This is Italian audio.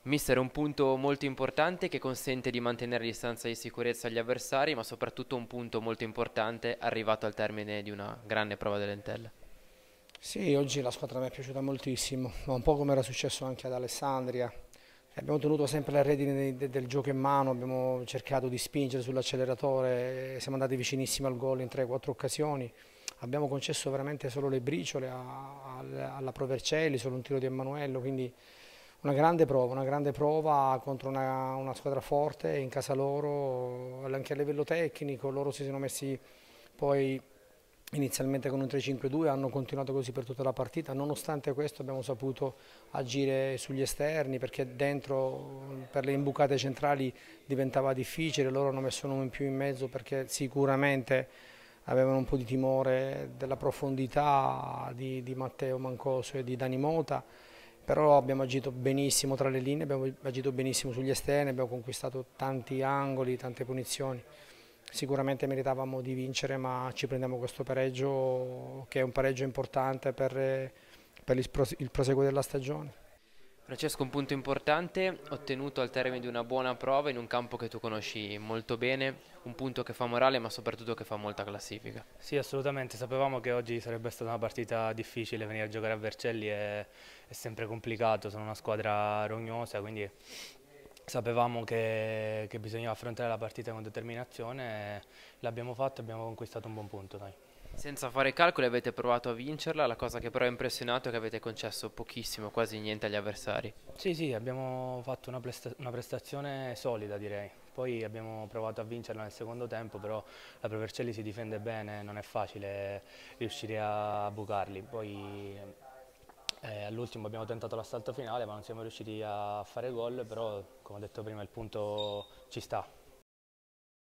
Mister, un punto molto importante che consente di mantenere distanza di sicurezza agli avversari, ma soprattutto un punto molto importante arrivato al termine di una grande prova delle entelle. Sì, oggi la squadra mi è piaciuta moltissimo, ma un po' come era successo anche ad Alessandria. Abbiamo tenuto sempre le redini del gioco in mano, abbiamo cercato di spingere sull'acceleratore, siamo andati vicinissimi al gol in 3-4 occasioni. Abbiamo concesso veramente solo le briciole alla Provercelli, solo un tiro di Emanuello, quindi una grande prova contro una squadra forte in casa loro, anche a livello tecnico, loro si sono messi poi inizialmente con un 3-5-2, hanno continuato così per tutta la partita, nonostante questo abbiamo saputo agire sugli esterni perché dentro per le imbucate centrali diventava difficile, loro hanno messo un uomo in più in mezzo perché sicuramente avevano un po' di timore della profondità di Matteo Mancoso e di Dani Mota, però abbiamo agito benissimo tra le linee, abbiamo agito benissimo sugli esterni, abbiamo conquistato tanti angoli, tante punizioni. Sicuramente meritavamo di vincere, ma ci prendiamo questo pareggio che è un pareggio importante per il proseguo della stagione. Francesco, un punto importante ottenuto al termine di una buona prova in un campo che tu conosci molto bene, un punto che fa morale ma soprattutto che fa molta classifica. Sì, assolutamente. Sapevamo che oggi sarebbe stata una partita difficile, venire a giocare a Vercelli è sempre complicato, sono una squadra rognosa, quindi sapevamo che bisognava affrontare la partita con determinazione, l'abbiamo fatto e abbiamo conquistato un buon punto, dai. Senza fare calcoli avete provato a vincerla, la cosa che però ha impressionato è che avete concesso pochissimo, quasi niente agli avversari. Sì, sì, abbiamo fatto una prestazione solida, direi. Poi abbiamo provato a vincerla nel secondo tempo, però la Pro Vercelli si difende bene, non è facile riuscire a bucarli. Poi all'ultimo abbiamo tentato l'assalto finale, ma non siamo riusciti a fare gol, però come ho detto prima il punto ci sta.